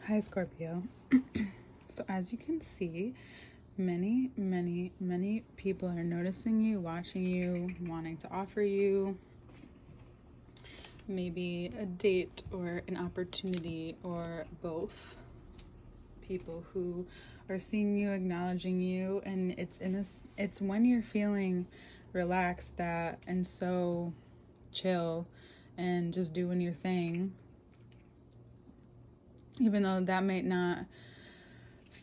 Hi, Scorpio. So as you can see, many, many, many people are noticing you, watching you, wanting to offer you maybe a date or an opportunity or both. People who are seeing you, acknowledging you, and it's when you're feeling relaxed that and so chill and just doing your thing, even though that might not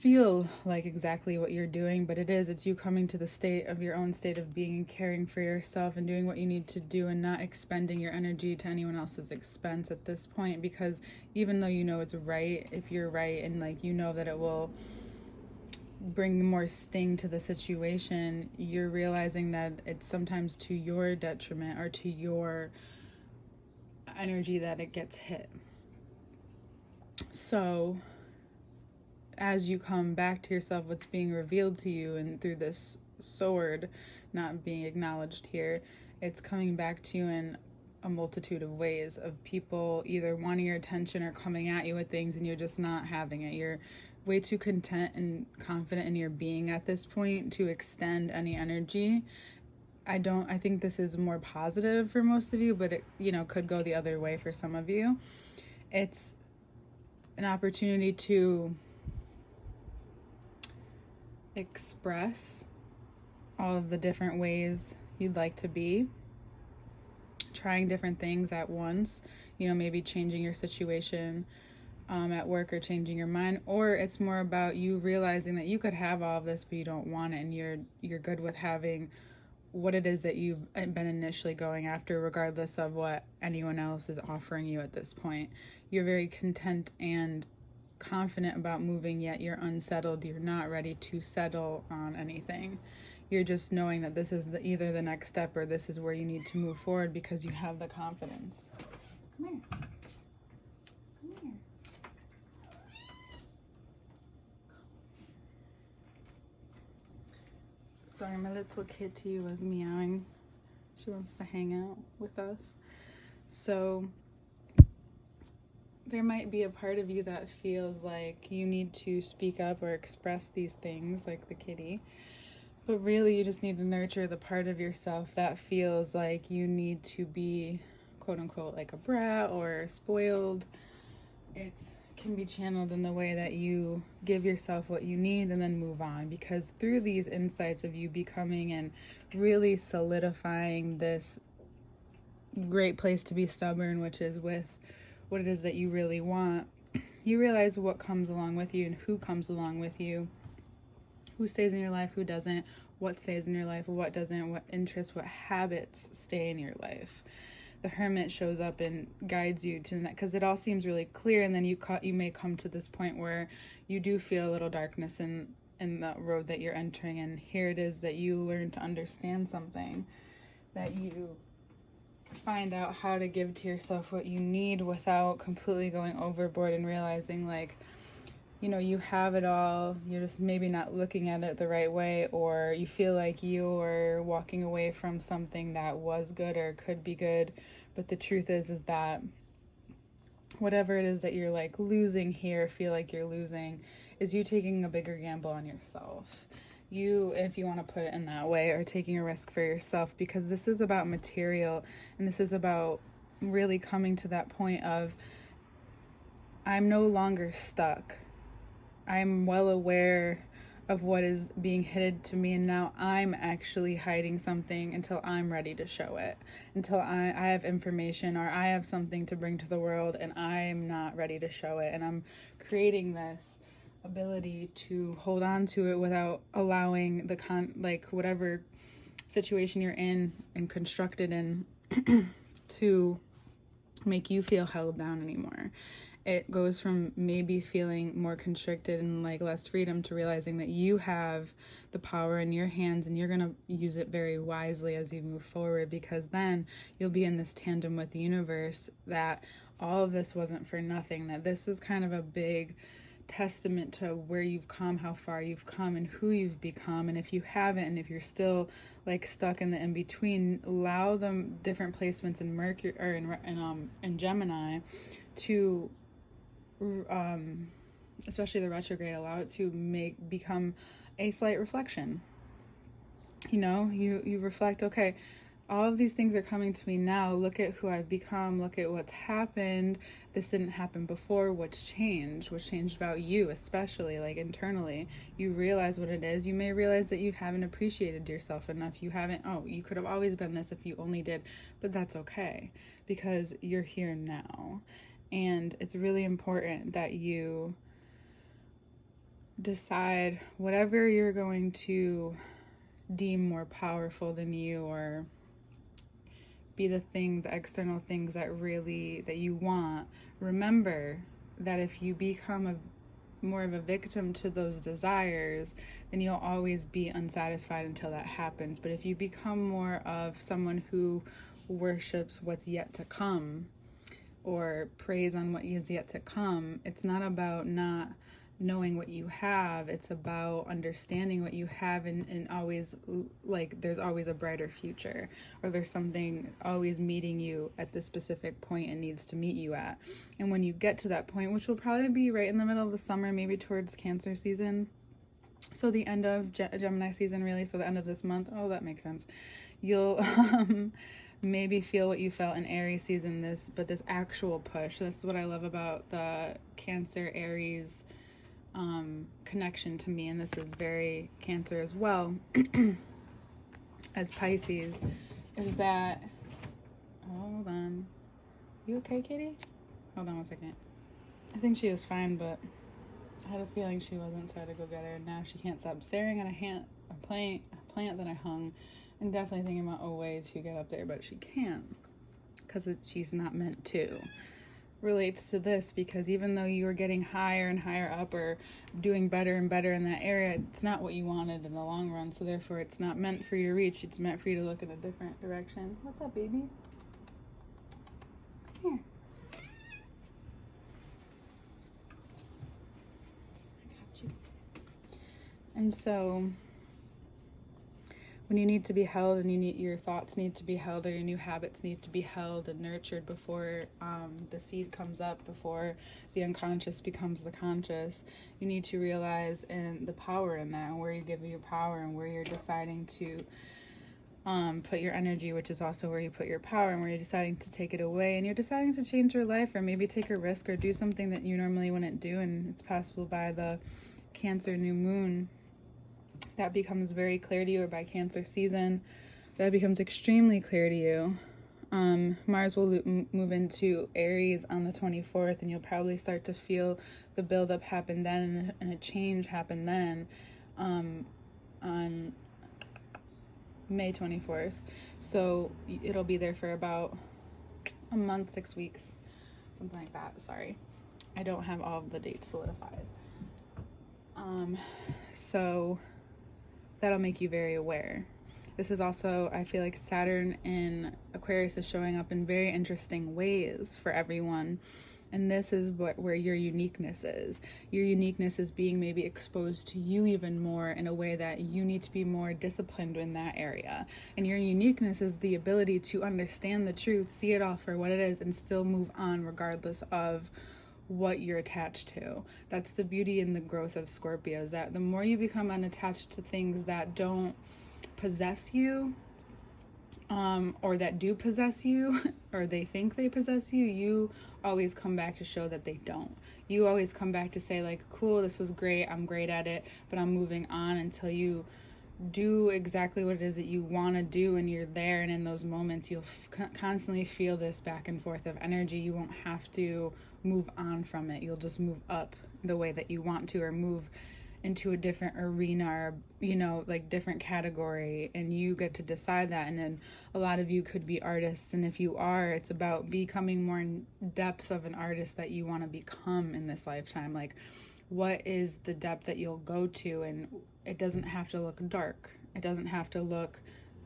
feel like exactly what you're doing, but it's you coming to the state of your own state of being and caring for yourself and doing what you need to do and not expending your energy to anyone else's expense at this point, because even though you know it's right, if you're right and like you know that it will bring more sting to the situation, you're realizing that it's sometimes to your detriment or to your energy that it gets hit. So as you come back to yourself, what's being revealed to you, and through this sword not being acknowledged here, it's coming back to you in a multitude of ways of people either wanting your attention or coming at you with things and you're just not having it. You're way too content and confident in your being at this point to extend any energy. I think this is more positive for most of you, but it, could go the other way for some of you. It's an opportunity to express all of the different ways you'd like to be, trying different things at once, maybe changing your situation at work or changing your mind, or it's more about you realizing that you could have all of this but you don't want it, and you're good with having what it is that you've been initially going after, regardless of what anyone else is offering you at this point. You're very content and confident about moving, yet you're unsettled. You're not ready to settle on anything. You're just knowing that this is either the next step or this is where you need to move forward because you have the confidence. Come here. Come here. Sorry, my little kitty was meowing. She wants to hang out with us. So there might be a part of you that feels like you need to speak up or express these things, like the kitty. But really, you just need to nurture the part of yourself that feels like you need to be, quote unquote, like a brat or spoiled. It can be channeled in the way that you give yourself what you need and then move on. Because through these insights of you becoming and really solidifying this great place to be stubborn, which is with what it is that you really want, you realize what comes along with you and who comes along with you, who stays in your life, who doesn't, what stays in your life, what doesn't, what interests, what habits stay in your life. The Hermit shows up and guides you to that, because it all seems really clear, and then you may come to this point where you do feel a little darkness in the road that you're entering, and here it is that you learn to understand something, that you find out how to give to yourself what you need without completely going overboard and realizing like, you have it all, you're just maybe not looking at it the right way, or you feel like you're walking away from something that was good or could be good. But the truth is that whatever it is that you're like losing here, feel like you're losing, is you taking a bigger gamble on yourself. You, if you want to put it in that way, are taking a risk for yourself, because this is about material, and this is about really coming to that point of, I'm no longer stuck. I'm well aware of what is being hidden to me, and now I'm actually hiding something until I'm ready to show it, until I have information or I have something to bring to the world and I'm not ready to show it. And I'm creating this ability to hold on to it without allowing whatever situation you're in and constructed in to make you feel held down anymore. It goes from maybe feeling more constricted and like less freedom to realizing that you have the power in your hands and you're going to use it very wisely as you move forward, because then you'll be in this tandem with the universe that all of this wasn't for nothing, that this is kind of a big testament to where you've come, how far you've come, and who you've become. And if you haven't, and if you're still like stuck in the in-between, allow them different placements in Mercury or in Gemini to especially the retrograde, allow it to become a slight reflection. You know, you reflect, okay, all of these things are coming to me now. Look at who I've become. Look at what's happened. This didn't happen before. What's changed? What's changed about you, especially like internally? You realize what it is. You may realize that you haven't appreciated yourself enough. You haven't, oh, you could have always been this if you only did, but that's okay because you're here now. And it's really important that you decide whatever you're going to deem more powerful than you, or be the external things that you want. Remember that if you become more of a victim to those desires, then you'll always be unsatisfied until that happens. But if you become more of someone who worships what's yet to come, or preys on what is yet to come, it's not about not knowing what you have, it's about understanding what you have, and always, like, there's always a brighter future, or there's something always meeting you at the specific point it needs to meet you at. And when you get to that point, which will probably be right in the middle of the summer, maybe towards Cancer season, so the end of Gemini season, really, so the end of this month, oh, that makes sense, you'll maybe feel what you felt in Aries season, this actual push. This is what I love about the Cancer Aries connection to me, and this is very Cancer as well as Pisces, is that, hold on, you okay, kitty? Hold on one second. I think she was fine, but I had a feeling she wasn't, so I had to go get her, and now she can't stop staring at a plant that I hung, and definitely thinking about a way to get up there, but she can't, because she's not meant to. Relates to this, because even though you are getting higher and higher up, or doing better and better in that area, it's not what you wanted in the long run, so therefore it's not meant for you to reach. It's meant for you to look in a different direction. What's up, baby? Here. I got you. And so when you need to be held, and your thoughts need to be held, or your new habits need to be held and nurtured before the seed comes up, before the unconscious becomes the conscious, you need to realize the power in that, and where you give your power, and where you're deciding to put your energy, which is also where you put your power, and where you're deciding to take it away, and you're deciding to change your life, or maybe take a risk, or do something that you normally wouldn't do. And it's possible by the Cancer new moon that becomes very clear to you, or by Cancer season that becomes extremely clear to you. Mars will move into Aries on the 24th, and you'll probably start to feel the buildup happen then, and a change happen then, on May 24th. So it'll be there for about a month, 6 weeks, something like that. Sorry, I don't have all of the dates solidified. So that'll make you very aware. This is also, I feel like Saturn in Aquarius is showing up in very interesting ways for everyone. And this is where your uniqueness is. Your uniqueness is being maybe exposed to you even more, in a way that you need to be more disciplined in that area. And your uniqueness is the ability to understand the truth, see it all for what it is, and still move on regardless of what you're attached to. That's the beauty and the growth of Scorpio, is that the more you become unattached to things that don't possess you, or that do possess you, or they think they possess you, you always come back to show that they don't. You always come back to say, like, cool, this was great, I'm great at it, but I'm moving on, until you do exactly what it is that you want to do, and you're there. And in those moments, you'll constantly feel this back and forth of energy. You won't have to move on from it. You'll just move up the way that you want to, or move into a different arena, or, you know, like different category, and you get to decide that. And then a lot of you could be artists, and if you are, it's about becoming more in depth of an artist that you want to become in this lifetime. Like, what is the depth that you'll go to? And it doesn't have to look dark, it doesn't have to look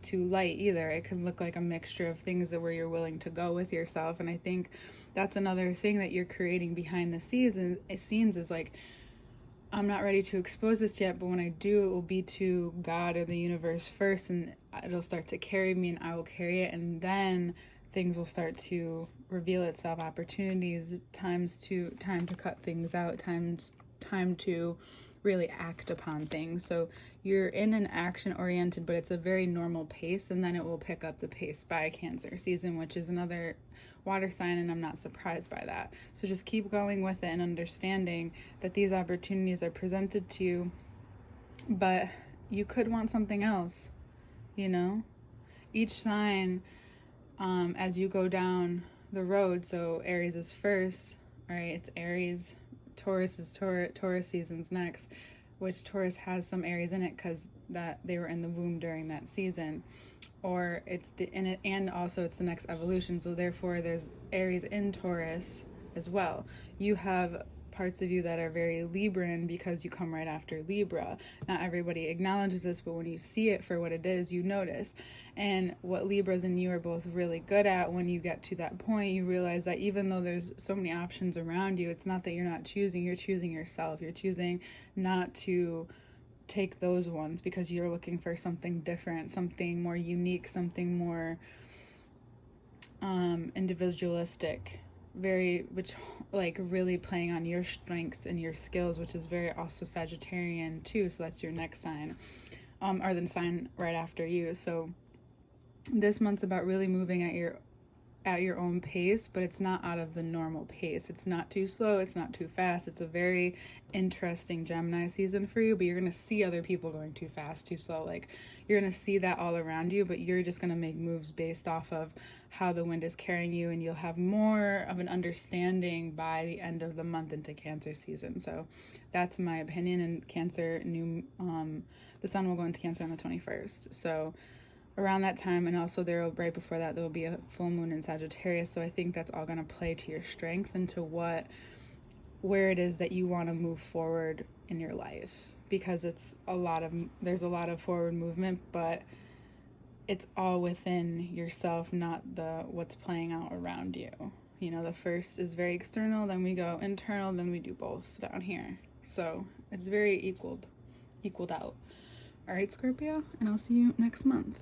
too light either. It can look like a mixture of things, that where you're willing to go with yourself. And I think that's another thing that you're creating behind the scenes is like, I'm not ready to expose this yet, but when I do, it will be to God or the universe first, and it'll start to carry me, and I will carry it, and then things will start to reveal itself, opportunities, time to cut things out, time time to really act upon things. So you're in an action oriented, but it's a very normal pace, and then it will pick up the pace by Cancer season, which is another water sign, and I'm not surprised by that. So just keep going with it and understanding that these opportunities are presented to you, but you could want something else, you know? Each sign, as you go down the road, so Aries is first, all right, it's Aries, Taurus is Taurus season's next, which Taurus has some Aries in it because that they were in the womb during that season, or it's and also it's the next evolution, so therefore there's Aries in Taurus as well. You have parts of you that are very Libran because you come right after Libra. Not everybody acknowledges this, but when you see it for what it is, you notice. And what Libras and you are both really good at, when you get to that point, you realize that even though there's so many options around you, it's not that you're not choosing, you're choosing yourself. You're choosing not to take those ones because you're looking for something different, something more unique, something more individualistic, which like really playing on your strengths and your skills, which is very also Sagittarian too. So that's your next sign, or the sign right after you. So this month's about really moving at your own pace, but it's not out of the normal pace. It's not too slow, it's not too fast. It's a very interesting Gemini season for you, but you're going to see other people going too fast, too slow. Like, you're going to see that all around you, but you're just going to make moves based off of how the wind is carrying you, and you'll have more of an understanding by the end of the month into Cancer season. So that's my opinion. And Cancer, the sun will go into Cancer on the 21st. So around that time, and also right before that, there will be a full moon in Sagittarius. So I think that's all going to play to your strengths and to where it is that you want to move forward in your life, because there's a lot of forward movement, but it's all within yourself, not what's playing out around you. You know, the first is very external, then we go internal, then we do both down here. So it's very equaled out. All right, Scorpio, and I'll see you next month.